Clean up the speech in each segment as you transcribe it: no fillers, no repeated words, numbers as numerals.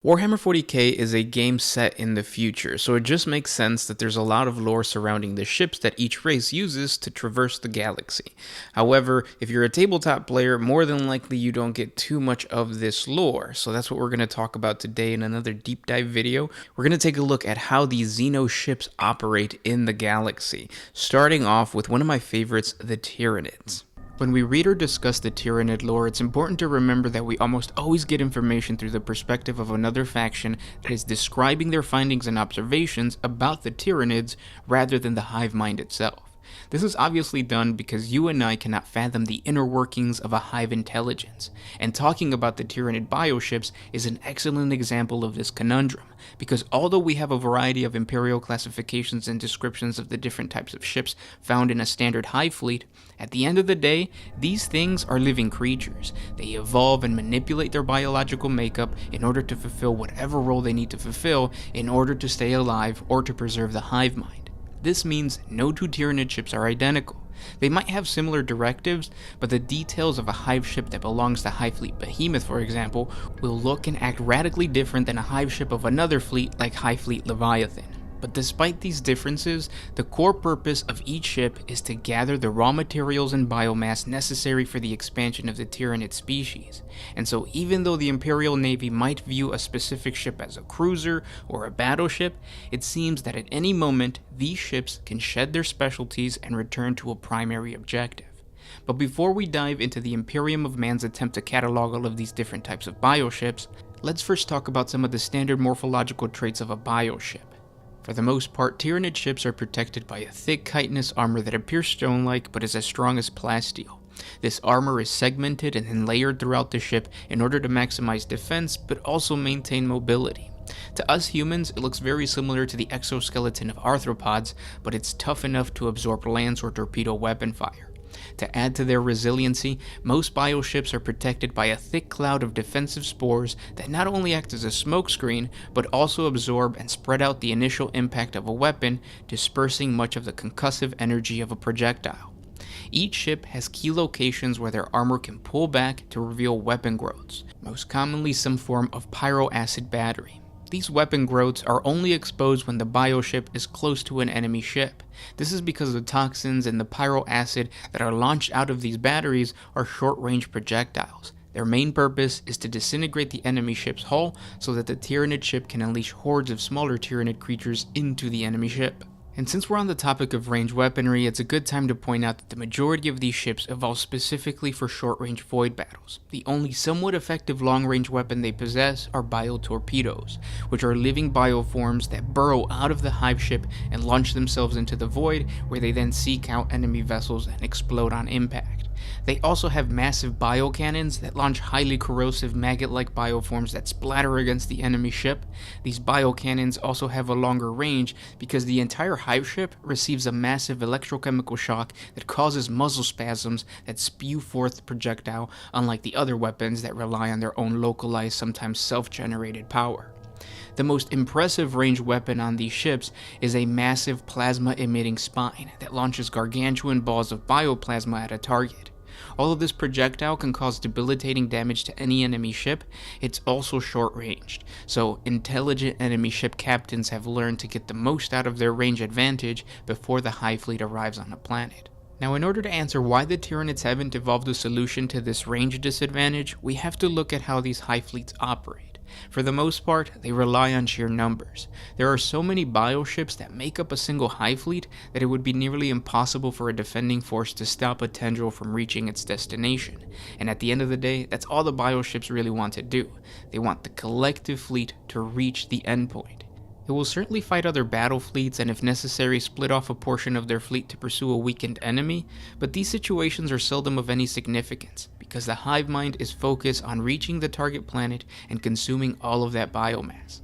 Warhammer 40k is a game set in the future, so it just makes sense that there's a lot of lore surrounding the ships that each race uses to traverse the galaxy. However, if you're a tabletop player, more than likely you don't get too much of this lore, so that's what we're going to talk about today in another deep dive video. We're going to take a look at how these Xeno ships operate in the galaxy, starting off with one of my favorites, the Tyranids. When we read or discuss the Tyranid lore, it's important to remember that we almost always get information through the perspective of another faction that is describing their findings and observations about the Tyranids rather than the hive mind itself. This is obviously done because you and I cannot fathom the inner workings of a hive intelligence, and talking about the Tyranid Bioships is an excellent example of this conundrum, because although we have a variety of imperial classifications and descriptions of the different types of ships found in a standard hive fleet, at the end of the day, these things are living creatures. They evolve and manipulate their biological makeup in order to fulfill whatever role they need to fulfill in order to stay alive or to preserve the hive mind. This means no two Tyranid ships are identical. They might have similar directives, but the details of a hive ship that belongs to Hive Fleet Behemoth, for example, will look and act radically different than a hive ship of another fleet like Hive Fleet Leviathan. But despite these differences, the core purpose of each ship is to gather the raw materials and biomass necessary for the expansion of the Tyranid species. And so even though the Imperial Navy might view a specific ship as a cruiser or a battleship, it seems that at any moment these ships can shed their specialties and return to a primary objective. But before we dive into the Imperium of Man's attempt to catalog all of these different types of bioships, let's first talk about some of the standard morphological traits of a bioship. For the most part, Tyranid ships are protected by a thick chitinous armor that appears stone-like but is as strong as plasteel. This armor is segmented and then layered throughout the ship in order to maximize defense but also maintain mobility. To us humans, it looks very similar to the exoskeleton of arthropods, but it's tough enough to absorb lance or torpedo weapon fire. To add to their resiliency, most bioships are protected by a thick cloud of defensive spores that not only act as a smokescreen, but also absorb and spread out the initial impact of a weapon, dispersing much of the concussive energy of a projectile. Each ship has key locations where their armor can pull back to reveal weapon growths, most commonly some form of pyroacid battery. These weapon growths are only exposed when the bioship is close to an enemy ship. This is because the toxins and the pyroacid that are launched out of these batteries are short-range projectiles. Their main purpose is to disintegrate the enemy ship's hull so that the Tyranid ship can unleash hordes of smaller Tyranid creatures into the enemy ship. And since we're on the topic of ranged weaponry, it's a good time to point out that the majority of these ships evolve specifically for short-range void battles. The only somewhat effective long-range weapon they possess are biotorpedoes, which are living bioforms that burrow out of the hive ship and launch themselves into the void, where they then seek out enemy vessels and explode on impact. They also have massive biocannons that launch highly corrosive maggot-like bioforms that splatter against the enemy ship. These biocannons also have a longer range because the entire hive ship receives a massive electrochemical shock that causes muzzle spasms that spew forth the projectile, unlike the other weapons that rely on their own localized, sometimes self-generated power. The most impressive ranged weapon on these ships is a massive plasma-emitting spine that launches gargantuan balls of bioplasma at a target. Although this projectile can cause debilitating damage to any enemy ship, it's also short-ranged, so intelligent enemy ship captains have learned to get the most out of their range advantage before the Hive Fleet arrives on the planet. Now, in order to answer why the Tyranids haven't evolved a solution to this range disadvantage, we have to look at how these hive fleets operate. For the most part, they rely on sheer numbers. There are so many bioships that make up a single hive fleet that it would be nearly impossible for a defending force to stop a tendril from reaching its destination. And at the end of the day, that's all the bioships really want to do. They want the collective fleet to reach the endpoint. It will certainly fight other battle fleets and if necessary split off a portion of their fleet to pursue a weakened enemy, but these situations are seldom of any significance, because the hive mind is focused on reaching the target planet and consuming all of that biomass.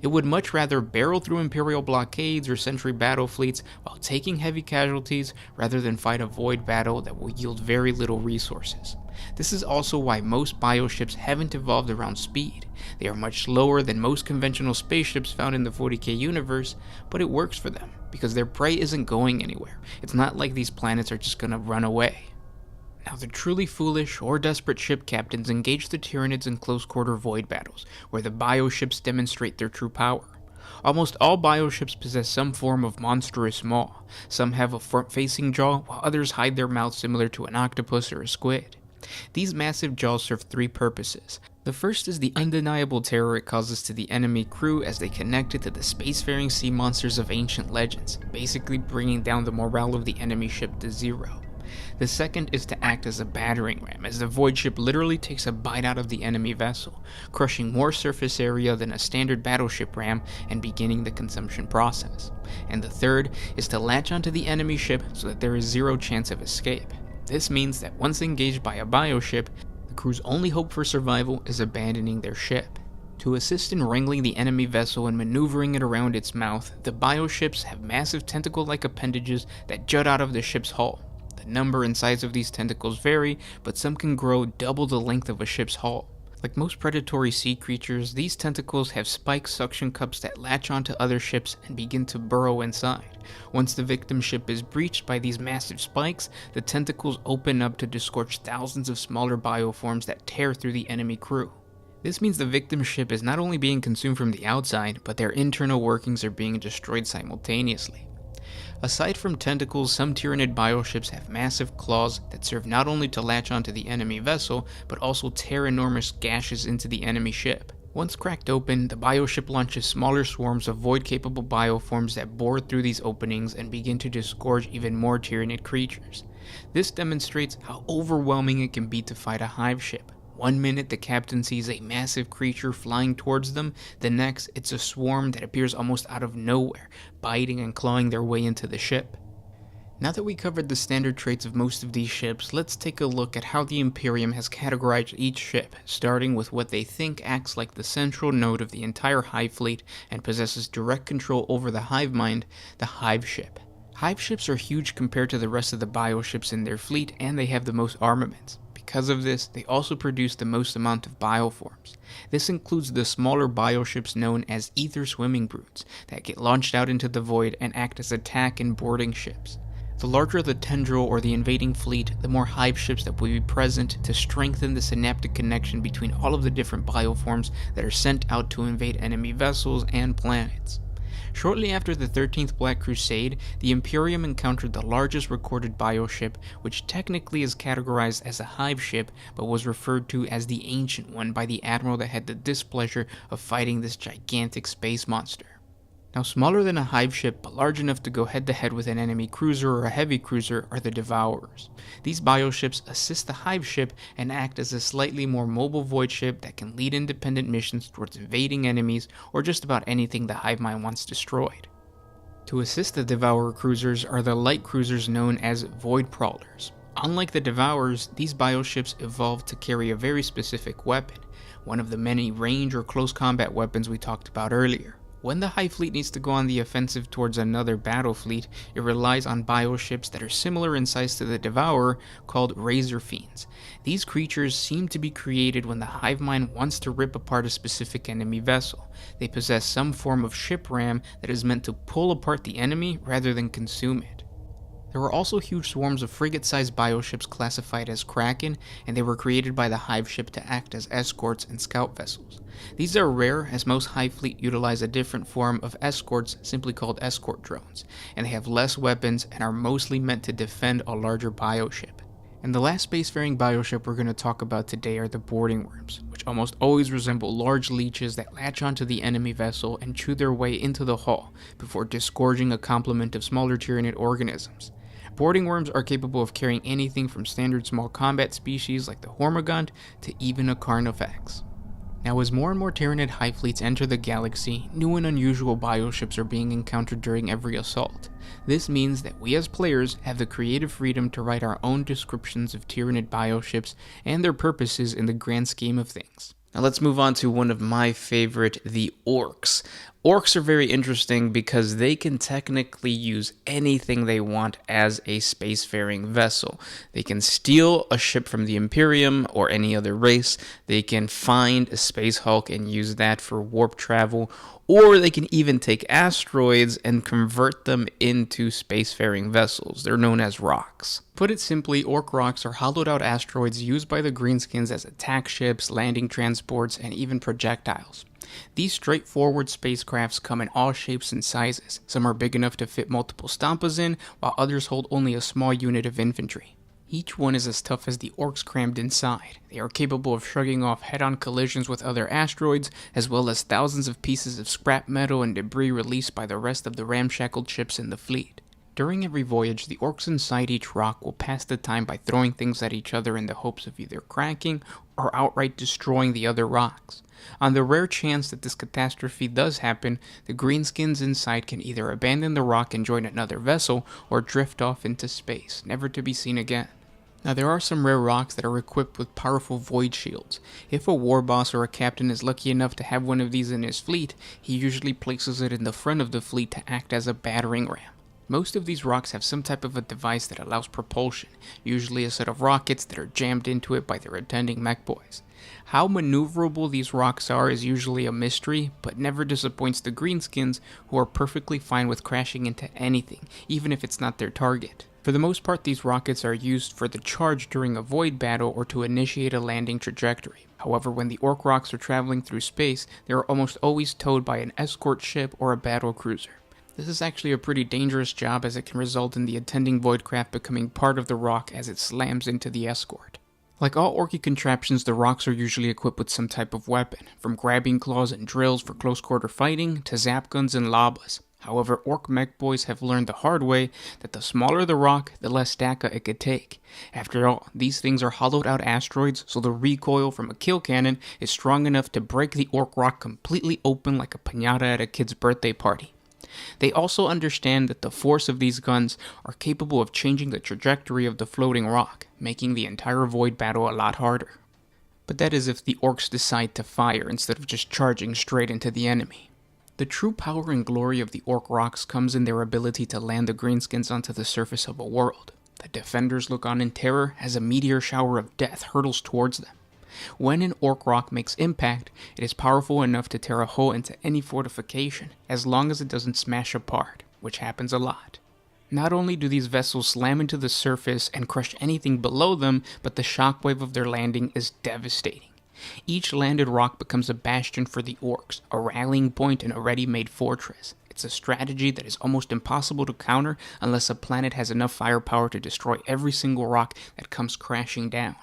It would much rather barrel through Imperial blockades or sentry battle fleets while taking heavy casualties rather than fight a void battle that will yield very little resources. This is also why most bioships haven't evolved around speed. They are much slower than most conventional spaceships found in the 40k universe, but it works for them because their prey isn't going anywhere. It's not like these planets are just gonna run away. Now, the truly foolish or desperate ship captains engage the Tyranids in close-quarter void battles, where the bioships demonstrate their true power. Almost all bioships possess some form of monstrous maw. Some have a front-facing jaw, while others hide their mouths similar to an octopus or a squid. These massive jaws serve three purposes. The first is the undeniable terror it causes to the enemy crew as they connect it to the spacefaring sea monsters of ancient legends, basically bringing down the morale of the enemy ship to zero. The second is to act as a battering ram, as the void ship literally takes a bite out of the enemy vessel, crushing more surface area than a standard battleship ram and beginning the consumption process. And the third is to latch onto the enemy ship so that there is zero chance of escape. This means that once engaged by a bioship, the crew's only hope for survival is abandoning their ship. To assist in wrangling the enemy vessel and maneuvering it around its mouth, the bioships have massive tentacle-like appendages that jut out of the ship's hull. The number and size of these tentacles vary, but some can grow double the length of a ship's hull. Like most predatory sea creatures, these tentacles have spiked suction cups that latch onto other ships and begin to burrow inside. Once the victim ship is breached by these massive spikes, the tentacles open up to disgorge thousands of smaller bioforms that tear through the enemy crew. This means the victim ship is not only being consumed from the outside, but their internal workings are being destroyed simultaneously. Aside from tentacles, some Tyranid bioships have massive claws that serve not only to latch onto the enemy vessel, but also tear enormous gashes into the enemy ship. Once cracked open, the bioship launches smaller swarms of void-capable bioforms that bore through these openings and begin to disgorge even more Tyranid creatures. This demonstrates how overwhelming it can be to fight a hive ship. One minute the captain sees a massive creature flying towards them, the next it's a swarm that appears almost out of nowhere, biting and clawing their way into the ship. Now that we covered the standard traits of most of these ships, let's take a look at how the Imperium has categorized each ship, starting with what they think acts like the central node of the entire Hive fleet and possesses direct control over the hive mind, the Hive ship. Hive ships are huge compared to the rest of the bioships in their fleet, and they have the most armaments. Because of this, they also produce the most amount of bioforms. This includes the smaller bioships known as ether swimming brutes that get launched out into the void and act as attack and boarding ships. The larger the tendril or the invading fleet, the more hive ships that will be present to strengthen the synaptic connection between all of the different bioforms that are sent out to invade enemy vessels and planets. Shortly after the 13th Black Crusade, the Imperium encountered the largest recorded bioship, which technically is categorized as a hive ship, but was referred to as the Ancient One by the admiral that had the displeasure of fighting this gigantic space monster. Now, smaller than a hive ship, but large enough to go head-to-head with an enemy cruiser or a heavy cruiser, are the Devourers. These bioships assist the hive ship and act as a slightly more mobile void ship that can lead independent missions towards invading enemies or just about anything the hive mind wants destroyed. To assist the Devourer cruisers are the light cruisers known as Void Prowlers. Unlike the Devourers, these bioships evolved to carry a very specific weapon, one of the many range or close combat weapons we talked about earlier. When the Hive fleet needs to go on the offensive towards another battle fleet, it relies on bioships that are similar in size to the Devourer, called Razor Fiends. These creatures seem to be created when the hive mind wants to rip apart a specific enemy vessel. They possess some form of ship ram that is meant to pull apart the enemy rather than consume it. There were also huge swarms of frigate-sized bioships classified as Kraken, and they were created by the Hive ship to act as escorts and scout vessels. These are rare, as most Hive fleet utilize a different form of escorts simply called escort drones, and they have less weapons and are mostly meant to defend a larger bioship. And the last spacefaring bioship we're going to talk about today are the boarding worms, which almost always resemble large leeches that latch onto the enemy vessel and chew their way into the hull before disgorging a complement of smaller Tyranid organisms. Boarding worms are capable of carrying anything from standard small combat species like the Hormigaunt to even a Carnifex. Now, as more and more Tyranid hive fleets enter the galaxy, new and unusual bioships are being encountered during every assault. This means that we as players have the creative freedom to write our own descriptions of Tyranid bioships and their purposes in the grand scheme of things. Now let's move on to one of my favorite, the Orks. Orks are very interesting because they can technically use anything they want as a spacefaring vessel. They can steal a ship from the Imperium or any other race, they can find a space hulk and use that for warp travel, or they can even take asteroids and convert them into spacefaring vessels. They're known as rocks. Put it simply, Ork rocks are hollowed out asteroids used by the Greenskins as attack ships, landing transports, and even projectiles. These straightforward spacecrafts come in all shapes and sizes. Some are big enough to fit multiple Stampas in, while others hold only a small unit of infantry. Each one is as tough as the Orks crammed inside. They are capable of shrugging off head-on collisions with other asteroids, as well as thousands of pieces of scrap metal and debris released by the rest of the ramshackled ships in the fleet. During every voyage, the Orks inside each rock will pass the time by throwing things at each other in the hopes of either cracking or outright destroying the other rocks. On the rare chance that this catastrophe does happen, the Greenskins inside can either abandon the rock and join another vessel, or drift off into space, never to be seen again. Now, there are some rare rocks that are equipped with powerful void shields. If a war boss or a captain is lucky enough to have one of these in his fleet, he usually places it in the front of the fleet to act as a battering ram. Most of these rocks have some type of a device that allows propulsion, usually a set of rockets that are jammed into it by their attending mech boys. How maneuverable these rocks are is usually a mystery, but never disappoints the Greenskins, who are perfectly fine with crashing into anything, even if it's not their target. For the most part, these rockets are used for the charge during a void battle or to initiate a landing trajectory. However, when the Ork rocks are traveling through space, they are almost always towed by an escort ship or a battle cruiser. This is actually a pretty dangerous job, as it can result in the attending voidcraft becoming part of the rock as it slams into the escort. Like all Orky contraptions, the rocks are usually equipped with some type of weapon, from grabbing claws and drills for close quarter fighting to zap guns and labas. However, Ork mech boys have learned the hard way that the smaller the rock, the less stacka it could take. After all, these things are hollowed out asteroids, so the recoil from a kill cannon is strong enough to break the Ork rock completely open like a piñata at a kid's birthday party. They also understand that the force of these guns are capable of changing the trajectory of the floating rock, making the entire void battle a lot harder. But that is if the Orks decide to fire instead of just charging straight into the enemy. The true power and glory of the Ork rocks comes in their ability to land the Greenskins onto the surface of a world. The defenders look on in terror as a meteor shower of death hurtles towards them. When an Ork rock makes impact, it is powerful enough to tear a hole into any fortification, as long as it doesn't smash apart, which happens a lot. Not only do these vessels slam into the surface and crush anything below them, but the shockwave of their landing is devastating. Each landed rock becomes a bastion for the Orks, a rallying point in a ready-made fortress. It's a strategy that is almost impossible to counter unless a planet has enough firepower to destroy every single rock that comes crashing down.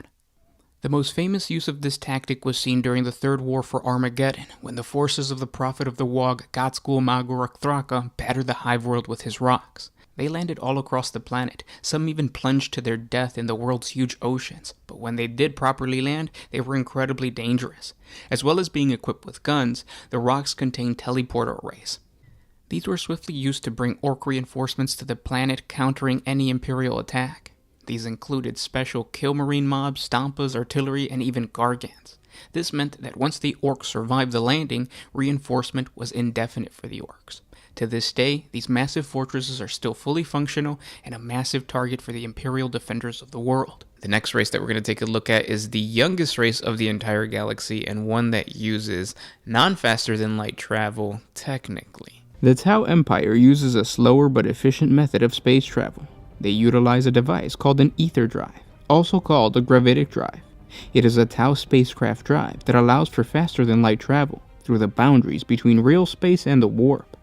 The most famous use of this tactic was seen during the Third War for Armageddon, when the forces of the Prophet of the Wog, Gatsgul Magor Thraka, battered the Hive World with his rocks. They landed all across the planet, some even plunged to their death in the world's huge oceans, but when they did properly land, they were incredibly dangerous. As well as being equipped with guns, the rocks contained teleporter arrays. These were swiftly used to bring Ork reinforcements to the planet, countering any Imperial attack. These included special kill marine mobs, Stampas, artillery, and even Gargants. This meant that once the Orks survived the landing, reinforcement was indefinite for the Orks. To this day, these massive fortresses are still fully functional and a massive target for the Imperial defenders of the world. The next race that we're going to take a look at is the youngest race of the entire galaxy, and one that uses non-faster-than-light travel, technically. The Tau Empire uses a slower but efficient method of space travel. They utilize a device called an ether drive, also called a gravitic drive. It is a Tau spacecraft drive that allows for faster-than-light travel through the boundaries between real space and the warp.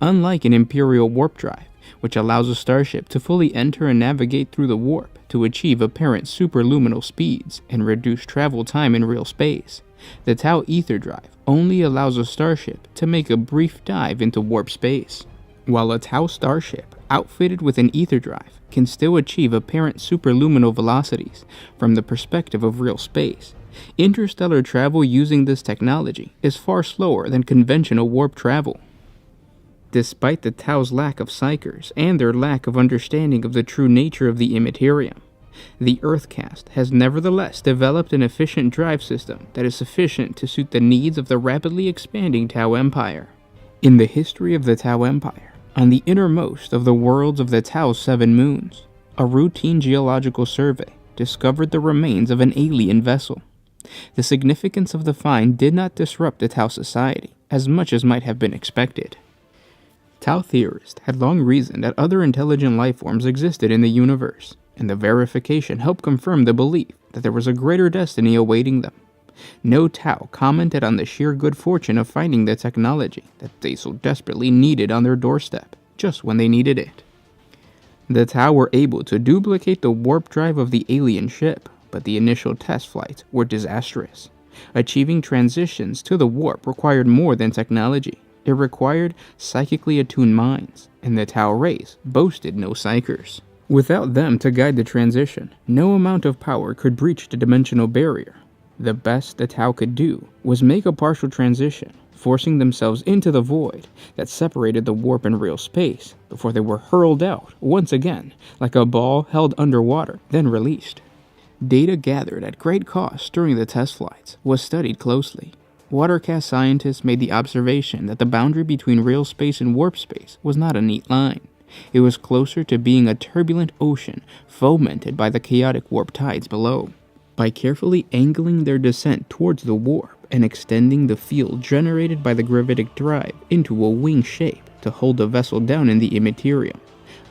Unlike an Imperial warp drive, which allows a starship to fully enter and navigate through the warp to achieve apparent superluminal speeds and reduce travel time in real space, the Tau ether drive only allows a starship to make a brief dive into warp space. While a Tau starship outfitted with an ether drive can still achieve apparent superluminal velocities from the perspective of real space, interstellar travel using this technology is far slower than conventional warp travel. Despite the Tau's lack of psychers and their lack of understanding of the true nature of the immaterium, the Earthcast has nevertheless developed an efficient drive system that is sufficient to suit the needs of the rapidly expanding Tau Empire. In the history of the Tau Empire, on the innermost of the worlds of the Tau's 7 moons, a routine geological survey discovered the remains of an alien vessel. The significance of the find did not disrupt the Tau society as much as might have been expected. Tau theorists had long reasoned that other intelligent life forms existed in the universe, and the verification helped confirm the belief that there was a greater destiny awaiting them. No Tau commented on the sheer good fortune of finding the technology that they so desperately needed on their doorstep, just when they needed it. The Tau were able to duplicate the warp drive of the alien ship, but the initial test flights were disastrous. Achieving transitions to the warp required more than technology. It required psychically attuned minds, and the Tau race boasted no psychers. Without them to guide the transition, no amount of power could breach the dimensional barrier. The best the Tau could do was make a partial transition, forcing themselves into the void that separated the warp and real space before they were hurled out once again, like a ball held underwater, then released. Data gathered at great cost during the test flights was studied closely. Watercast scientists made the observation that the boundary between real space and warp space was not a neat line. It was closer to being a turbulent ocean fomented by the chaotic warp tides below. By carefully angling their descent towards the warp and extending the field generated by the gravitic drive into a wing shape to hold the vessel down in the immaterium,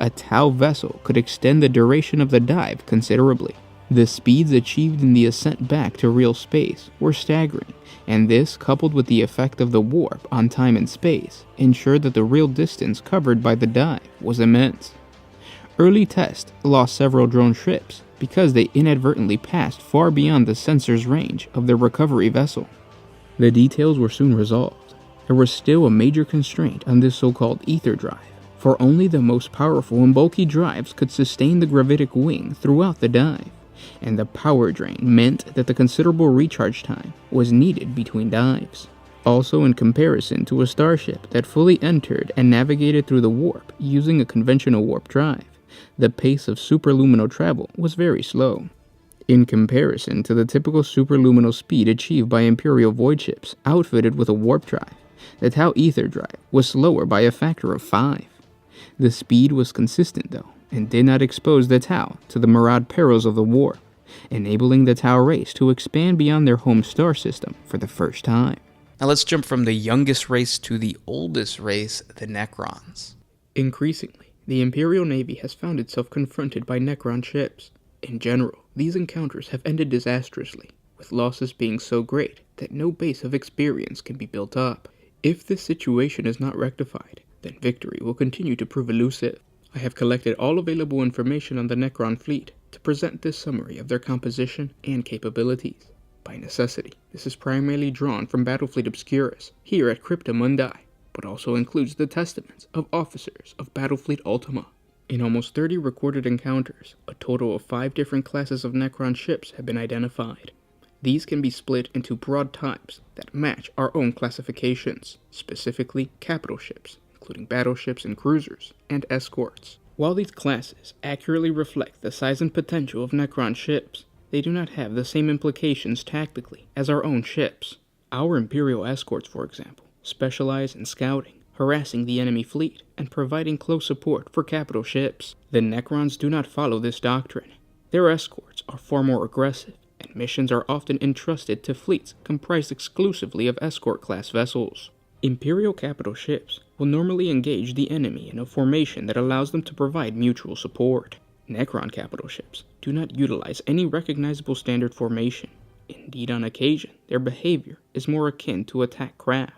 a Tau vessel could extend the duration of the dive considerably. The speeds achieved in the ascent back to real space were staggering, and this, coupled with the effect of the warp on time and space, ensured that the real distance covered by the dive was immense. Early tests lost several drone ships because they inadvertently passed far beyond the sensor's range of their recovery vessel. The details were soon resolved. There was still a major constraint on this so-called ether drive, for only the most powerful and bulky drives could sustain the gravitic wing throughout the dive, and the power drain meant that the considerable recharge time was needed between dives. Also, in comparison to a starship that fully entered and navigated through the warp using a conventional warp drive, the pace of superluminal travel was very slow. In comparison to the typical superluminal speed achieved by Imperial void ships outfitted with a warp drive, the Tau ether drive was slower by a factor of 5. The speed was consistent though, and did not expose the Tau to the myriad perils of the warp, enabling the Tau race to expand beyond their home star system for the first time. Now let's jump from the youngest race to the oldest race, the Necrons. Increasingly, the Imperial Navy has found itself confronted by Necron ships. In general, these encounters have ended disastrously, with losses being so great that no base of experience can be built up. If this situation is not rectified, then victory will continue to prove elusive. I have collected all available information on the Necron fleet to present this summary of their composition and capabilities. By necessity, this is primarily drawn from Battlefleet Obscurus, here at Crypta Mundi, but also includes the testaments of officers of Battlefleet Ultima. In almost 30 recorded encounters, a total of 5 different classes of Necron ships have been identified. These can be split into broad types that match our own classifications, specifically capital ships, including battleships and cruisers, and escorts. While these classes accurately reflect the size and potential of Necron ships, they do not have the same implications tactically as our own ships. Our Imperial escorts, for example, specialize in scouting, harassing the enemy fleet, and providing close support for capital ships. The Necrons do not follow this doctrine. Their escorts are far more aggressive, and missions are often entrusted to fleets comprised exclusively of escort-class vessels. Imperial capital ships will normally engage the enemy in a formation that allows them to provide mutual support. Necron capital ships do not utilize any recognizable standard formation. Indeed, on occasion, their behavior is more akin to attack craft,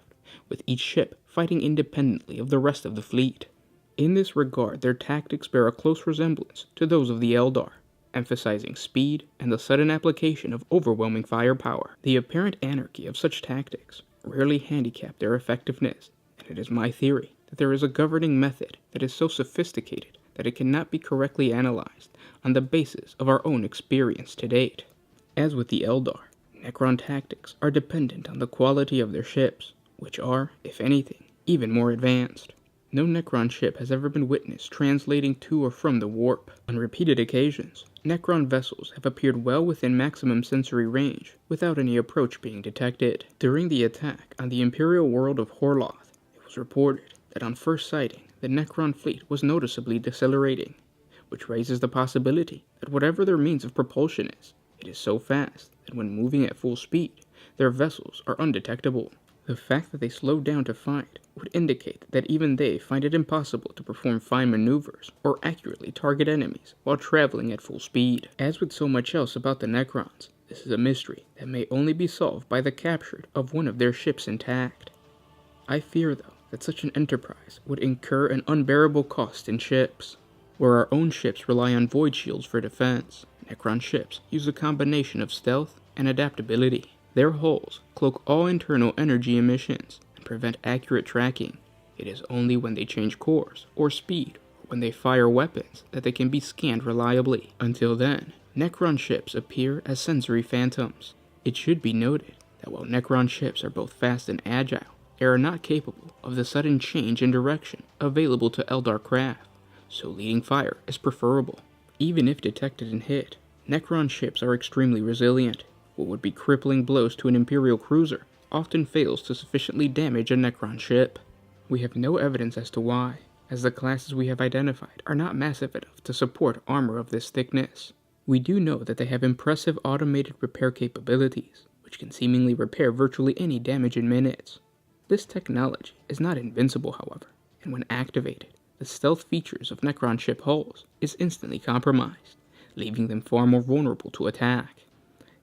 with each ship fighting independently of the rest of the fleet. In this regard, their tactics bear a close resemblance to those of the Eldar, emphasizing speed and the sudden application of overwhelming firepower. The apparent anarchy of such tactics rarely handicap their effectiveness, and it is my theory that there is a governing method that is so sophisticated that it cannot be correctly analyzed on the basis of our own experience to date. As with the Eldar, Necron tactics are dependent on the quality of their ships, which are, if anything, even more advanced. No Necron ship has ever been witnessed translating to or from the warp. On repeated occasions, Necron vessels have appeared well within maximum sensory range without any approach being detected. During the attack on the Imperial world of Horloth, it was was reported that on first sighting, the Necron fleet was noticeably decelerating, which raises the possibility that whatever their means of propulsion is, it is so fast that when moving at full speed, their vessels are undetectable. The fact that they slowed down to fight would indicate that even they find it impossible to perform fine maneuvers or accurately target enemies while traveling at full speed. As with so much else about the Necrons, this is a mystery that may only be solved by the capture of one of their ships intact. I fear, though, that such an enterprise would incur an unbearable cost in ships. Where our own ships rely on void shields for defense, Necron ships use a combination of stealth and adaptability. Their hulls cloak all internal energy emissions and prevent accurate tracking. It is only when they change course or speed or when they fire weapons that they can be scanned reliably. Until then, Necron ships appear as sensory phantoms. It should be noted that while Necron ships are both fast and agile, they are not capable of the sudden change in direction available to Eldar craft, so leading fire is preferable. Even if detected and hit, Necron ships are extremely resilient. What would be crippling blows to an Imperial cruiser often fails to sufficiently damage a Necron ship. We have no evidence as to why, as the classes we have identified are not massive enough to support armor of this thickness. We do know that they have impressive automated repair capabilities, which can seemingly repair virtually any damage in minutes. This technology is not invincible, however, and when activated, the stealth features of Necron ship hulls is instantly compromised, leaving them far more vulnerable to attack.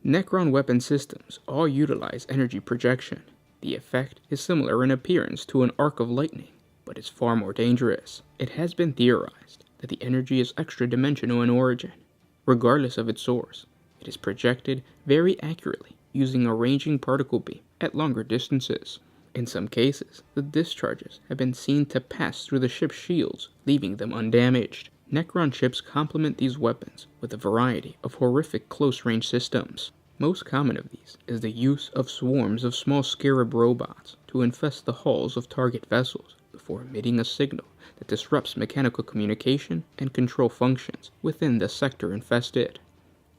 Necron weapon systems all utilize energy projection. The effect is similar in appearance to an arc of lightning, but is far more dangerous. It has been theorized that the energy is extra-dimensional in origin. Regardless of its source, it is projected very accurately using a ranging particle beam at longer distances. In some cases, the discharges have been seen to pass through the ship's shields, leaving them undamaged. Necron ships complement these weapons with a variety of horrific close-range systems. Most common of these is the use of swarms of small scarab robots to infest the hulls of target vessels before emitting a signal that disrupts mechanical communication and control functions within the sector infested.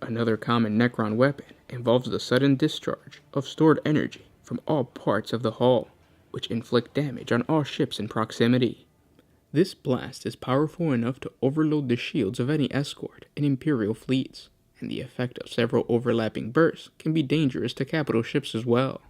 Another common Necron weapon involves the sudden discharge of stored energy from all parts of the hull, which inflict damage on all ships in proximity. This blast is powerful enough to overload the shields of any escort in Imperial fleets, and the effect of several overlapping bursts can be dangerous to capital ships as well.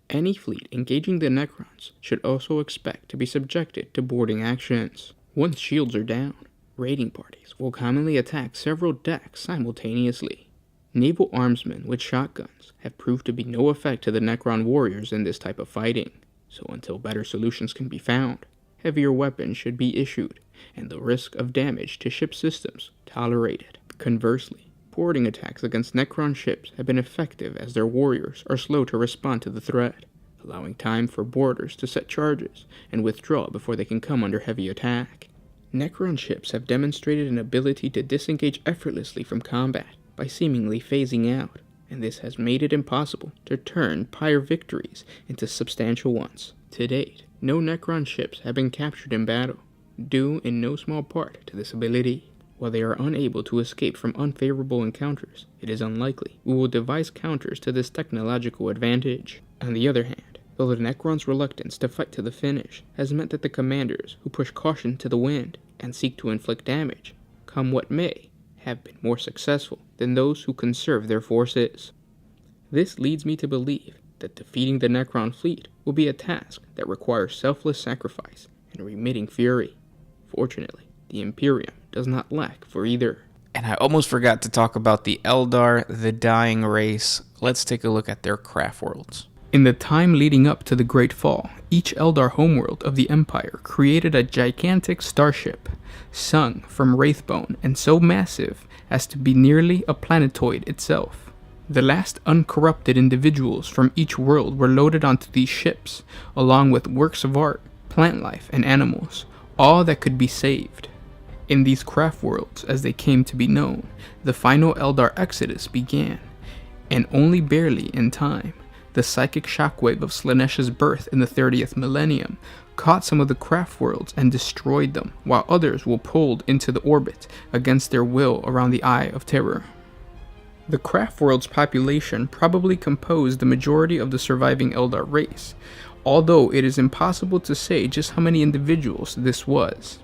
Any fleet engaging the Necrons should also expect to be subjected to boarding actions. Once shields are down, raiding parties will commonly attack several decks simultaneously. Naval armsmen with shotguns have proved to be no effect to the Necron warriors in this type of fighting, so until better solutions can be found, heavier weapons should be issued, and the risk of damage to ship systems tolerated. Conversely, boarding attacks against Necron ships have been effective as their warriors are slow to respond to the threat, allowing time for boarders to set charges and withdraw before they can come under heavy attack. Necron ships have demonstrated an ability to disengage effortlessly from combat by seemingly phasing out, and this has made it impossible to turn prior victories into substantial ones. To date, no Necron ships have been captured in battle, due in no small part to this ability. While they are unable to escape from unfavorable encounters, it is unlikely we will devise counters to this technological advantage. On the other hand, though the Necron's reluctance to fight to the finish has meant that the commanders who push caution to the wind and seek to inflict damage, come what may, have been more successful than those who conserve their forces. This leads me to believe that defeating the Necron fleet will be a task that requires selfless sacrifice and remitting fury. Fortunately, the Imperium does not lack for either. And I almost forgot to talk about the Eldar, the dying race. Let's take a look at their craftworlds. In the time leading up to the Great Fall, each Eldar homeworld of the Empire created a gigantic starship, sung from Wraithbone and so massive as to be nearly a planetoid itself. The last uncorrupted individuals from each world were loaded onto these ships, along with works of art, plant life, and animals, all that could be saved. In these craftworlds, as they came to be known, the final Eldar exodus began, and only barely in time. The psychic shockwave of Slaanesha's birth in the 30th millennium caught some of the craftworlds and destroyed them, while others were pulled into the orbit against their will around the Eye of Terror. The craftworld's population probably composed the majority of the surviving Eldar race, although it is impossible to say just how many individuals this was.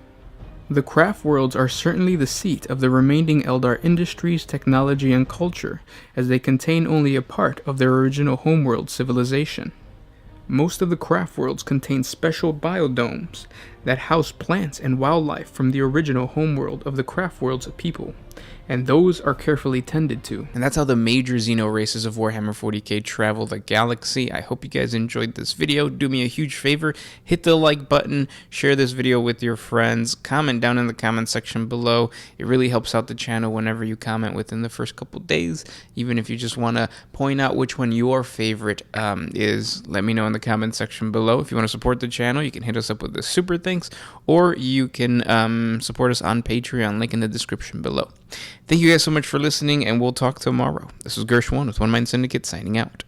The Craftworlds are certainly the seat of the remaining Eldar industries, technology, and culture, as they contain only a part of their original homeworld civilization. Most of the Craftworlds contain special biodomes that house plants and wildlife from the original homeworld of the Craftworlds people, and those are carefully tended to. And that's how the major Xeno races of Warhammer 40k travel the galaxy. I hope you guys enjoyed this video. Do me a huge favor, hit the like button, share this video with your friends, comment down in the comment section below. It really helps out the channel whenever you comment within the first couple days. Even if you just want to point out which one your favorite is, let me know in the comment section below. If you want to support the channel, you can hit us up with the super thanks, or you can support us on Patreon, link in the description below. Thank you guys so much for listening, and we'll talk tomorrow. This was Gersh1 with One Mind Syndicate signing out.